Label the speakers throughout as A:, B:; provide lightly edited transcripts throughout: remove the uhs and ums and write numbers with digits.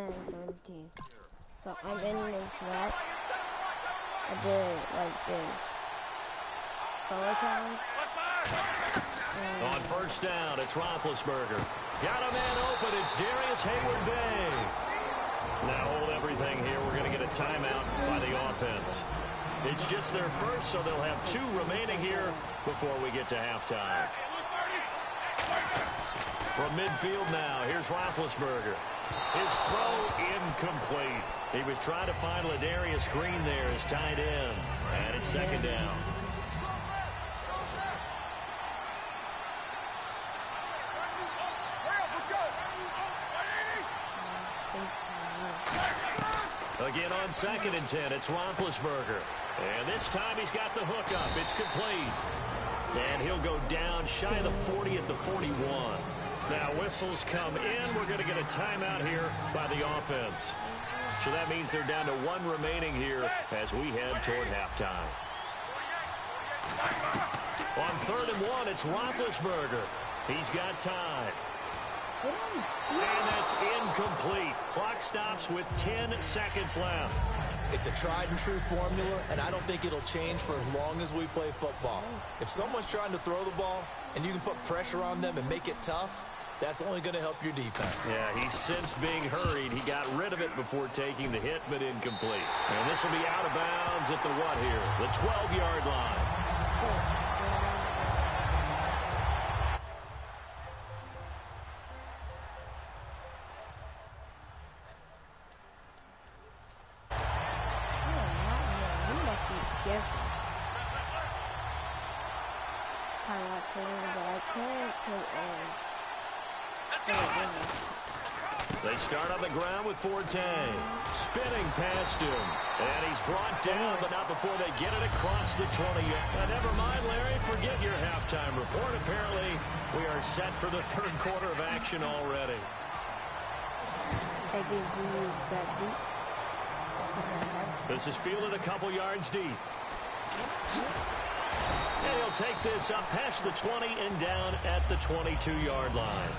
A: and 17. So I'm in the flat. I did like this. Solo count.
B: On first down, it's Roethlisberger. Got a man open. It's Darius Hayward-Bay. Now hold everything here. We're going to get a timeout by the offense. It's just their first, so they'll have 2 remaining here before we get to halftime. From midfield now, here's Roethlisberger. His throw incomplete. He was trying to find Ladarius Green there as tight end. And it's second down. Again on 2nd and 10, it's Roethlisberger. And this time he's got the hook up. It's complete. And he'll go down shy of the 40 at the 41. Now whistles come in. We're going to get a timeout here by the offense. So that means they're down to 1 remaining here as we head toward halftime. On 3rd and 1, it's Roethlisberger. He's got time. And that's incomplete. Clock stops with 10 seconds left.
C: It's a tried-and-true formula, and I don't think it'll change for as long as we play football. If someone's trying to throw the ball and you can put pressure on them and make it tough, that's only going to help your defense.
B: Yeah, he's since being hurried. He got rid of it before taking the hit, but incomplete. And this will be out of bounds at the what here? The 12-yard line. They start on the ground with Forte. Spinning past him. And he's brought down, but not before they get it across the 20. Never mind, Larry. Forget your halftime report. Apparently, we are set for the 3rd quarter of action already. This is fielded a couple yards deep. And he'll take this up past the 20 and down at the 22-yard line.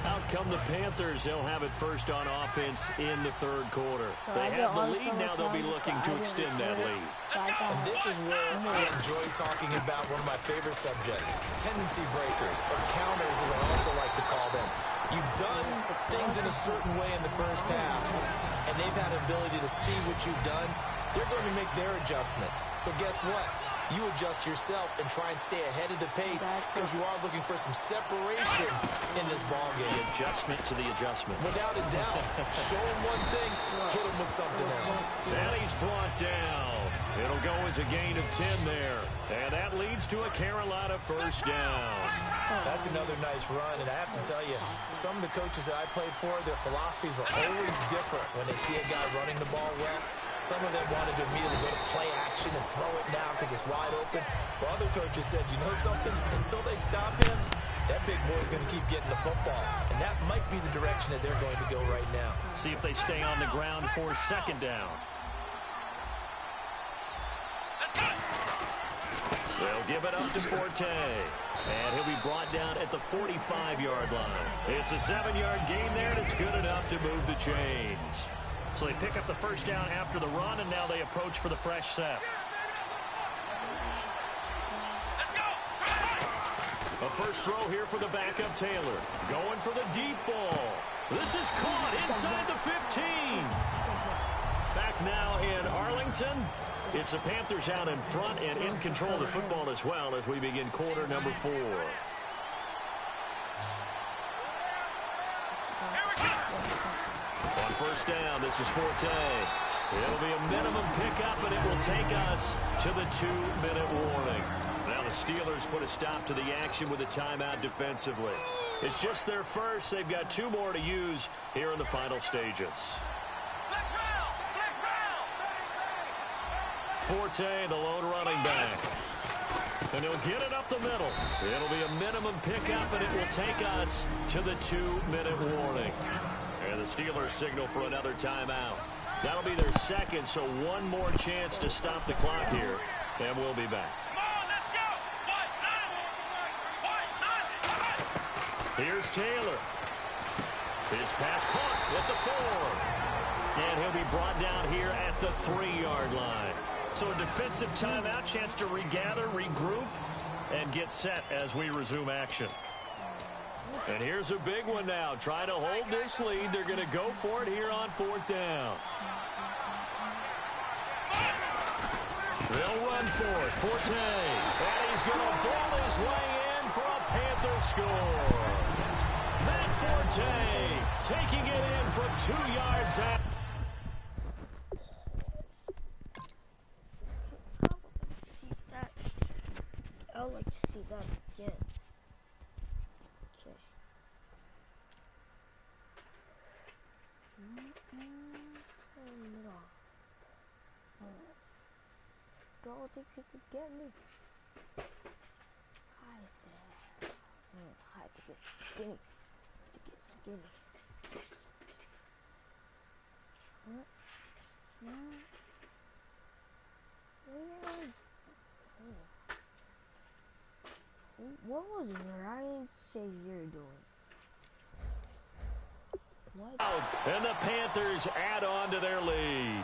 B: Out come the Panthers. They'll have it first on offense in the 3rd quarter. They have the lead now. They'll be looking to extend that lead.
C: And this is where I enjoy talking about one of my favorite subjects, tendency breakers, or counters as I also like to call them. You've done things in a certain way in the first half, and they've had an ability to see what you've done. They're going to make their adjustments. So guess what? You adjust yourself and try and stay ahead of the pace because you are looking for some separation in this ball game.
B: The adjustment to the adjustment.
C: Without a doubt. Show him one thing, hit him with something else.
B: And he's brought down. It'll go as a gain of 10 there. And that leads to a Carolina first down.
C: That's another nice run. And I have to tell you, some of the coaches that I played for, their philosophies were always different when they see a guy running the ball well. Some of them wanted to immediately go to play action and throw it now because it's wide open. While other coaches said, you know something? Until they stop him, that big boy's going to keep getting the football. And that might be the direction that they're going to go right now.
B: See if they stay on the ground for 2nd down. They'll give it up to Forte. And he'll be brought down at the 45-yard line. It's a 7-yard gain there, and it's good enough to move the chains. So they pick up the first down after the run, and now they approach for the fresh set. A first throw here for the backup Taylor. Going for the deep ball. This is caught inside the 15. Back now in Arlington. It's the Panthers out in front and in control of the football as well as we begin quarter number 4. On first down, this is Forte. It'll be a minimum pickup, and it will take us to the 2-minute warning. Now the Steelers put a stop to the action with a timeout defensively. It's just their first. They've got 2 more to use here in the final stages. Forte, the lone running back. And he'll get it up the middle. It'll be a minimum pickup, and it will take us to the 2-minute warning. And the Steelers signal for another timeout. That'll be their second, so one more chance to stop the clock here. And we'll be back. Here's Taylor. His pass caught at the 4. And he'll be brought down here at the 3-yard line. So a defensive timeout, chance to regather, regroup, and get set as we resume action. And here's a big one now. Trying to hold this lead. They're going to go for it here on 4th down. They'll run for it. Forte. And he's going to ball his way in for a Panther score. Matt Forte taking it in from 2 yards out.
A: I would like to see that again. Okay. Don't think he could get me. I said, I had to get skinny. What was Ryan Shazier doing? What?
B: And the Panthers add on to their lead.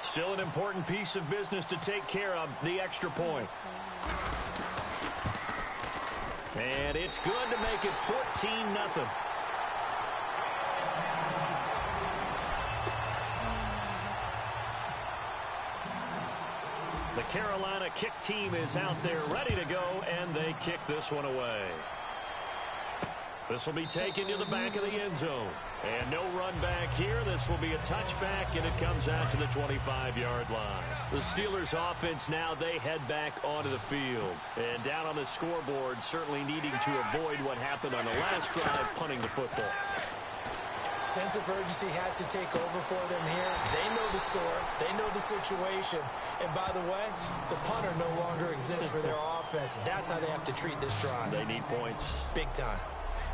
B: Still an important piece of business to take care of, the extra point. And it's good to make it 14-0. The Carolina kick team is out there ready to go, and they kick this one away. This will be taken to the back of the end zone. And no run back here. This will be a touchback, and it comes out to the 25-yard line. The Steelers offense now, they head back onto the field. And down on the scoreboard, certainly needing to avoid what happened on the last drive, punting the football.
C: Sense of urgency has to take over for them here. They know the score. They know the situation. And by the way, the punter no longer exists for their offense. That's how they have to treat this drive.
B: They need points.
C: Big time.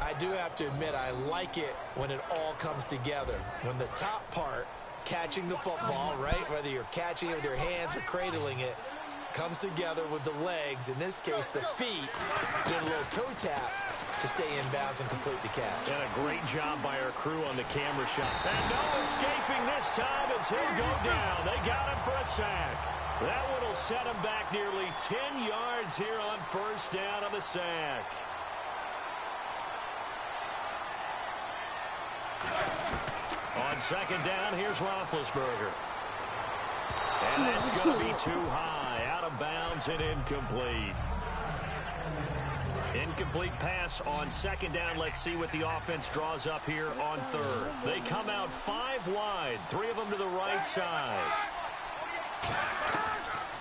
C: I do have to admit, I like it when it all comes together. When the top part, catching the football, right, whether you're catching it with your hands or cradling it, comes together with the legs, in this case the feet, doing a little toe tap to stay in bounds and complete the catch.
B: And a great job by our crew on the camera shot. And no escaping this time as he'll go down. They got him for a sack. That one will set him back nearly 10 yards here on 1st down on the sack. On 2nd down, here's Roethlisberger. And that's going to be too high, out of bounds and incomplete. Incomplete pass on 2nd down. Let's see what the offense draws up here on 3rd. They come out 5 wide, 3 of them to the right side.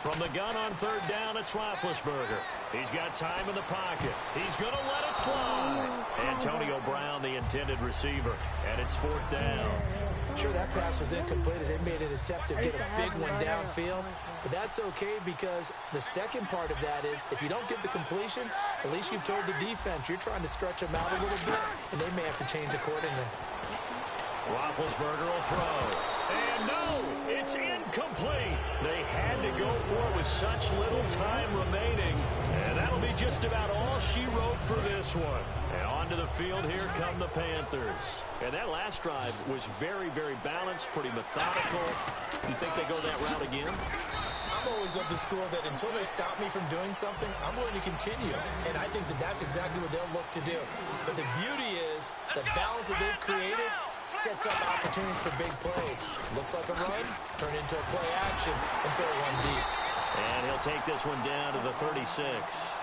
B: From the gun on 3rd down, it's Roethlisberger. He's got time in the pocket. He's going to let it fly. Antonio Brown, the intended receiver, and it's 4th down.
C: Sure, that pass was incomplete as they made an attempt to get a big one downfield. But that's okay because the second part of that is if you don't get the completion, at least you've told the defense you're trying to stretch them out a little bit, and they may have to change accordingly.
B: Roethlisberger will throw. And no, it's incomplete. They had to go for it with such little time remaining. And that'll be just about all she wrote for this one. And onto the field, here come the Panthers. And that last drive was very, very balanced, pretty methodical. You think they go that route again?
C: I'm always of the school that until they stop me from doing something, I'm going to continue. And I think that that's exactly what they'll look to do. But the beauty is the balance that they've created sets up opportunities for big plays. Looks like a run, turn into a play action, and throw one deep.
B: And he'll take this one down to the 36.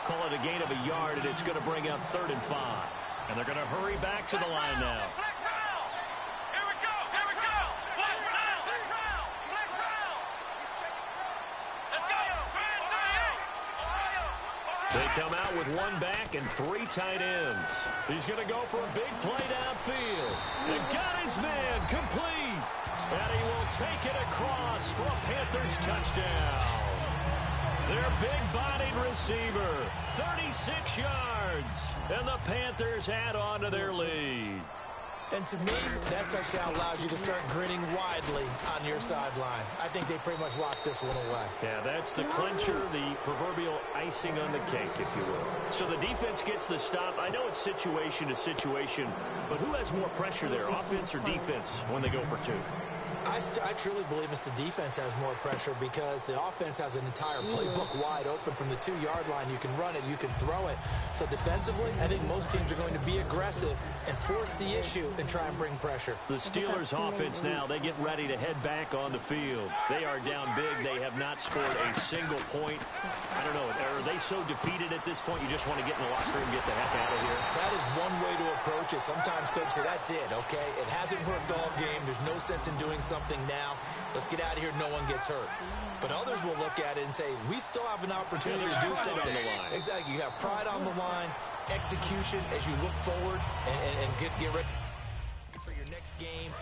B: Call it a gain of a yard, and it's going to bring up 3rd and 5. And they're going to hurry back to the line now. They come out with 1 back and 3 tight ends. He's going to go for a big play downfield. And got his man complete. And he will take it across for a Panthers touchdown. Their big-bodied receiver, 36 yards. And the Panthers add on to their lead.
C: And to me, that touchdown allows you to start grinning widely on your sideline. I think they pretty much locked this one away.
B: Yeah, that's the clincher, the proverbial icing on the cake, if you will. So the defense gets the stop. I know it's situation to situation, but who has more pressure there, offense or defense, when they go for two?
C: I truly believe it's the defense has more pressure because the offense has an entire playbook wide open from the 2-yard line. You can run it, you can throw it. So defensively, I think most teams are going to be aggressive and force the issue and try and bring pressure.
B: The Steelers offense now, they get ready to head back on the field. They are down big. They have not scored a single point. I don't know, are they so defeated at this point you just want to get in the locker room and get the heck out of here?
C: That is one way to approach it. Sometimes coaches say, that's it, okay? It hasn't worked all game. There's no sense in doing something now. Let's get out of here. No one gets hurt. But others will look at it and say, we still have an opportunity to do something.
B: On the line.
C: Exactly. You have pride on the line, execution as you look forward and get ready for your next game,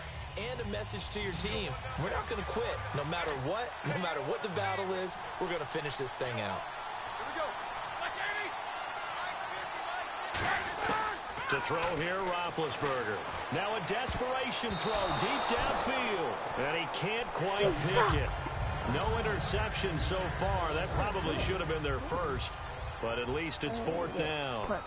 C: and a message to your team. We're not going to quit. No matter what the battle is, we're going to finish this thing out.
B: To throw here, Roethlisberger. Now a desperation throw deep downfield. And he can't quite pick it. No interception so far. That probably should have been their first. But at least it's 4th down.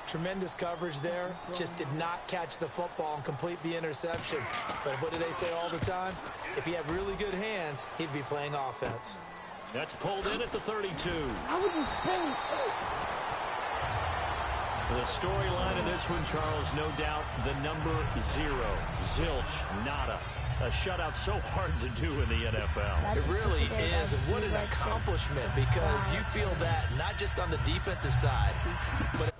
C: Tremendous coverage there. Just did not catch the football and complete the interception. But what do they say all the time? If he had really good hands, he'd be playing offense.
B: That's pulled in at the 32.
A: How would you say?
B: The storyline of this one, Charles, no doubt the number 0. Zilch, nada. A shutout so hard to do in the NFL.
C: It really is, and what an accomplishment, because you feel that not just on the defensive side, but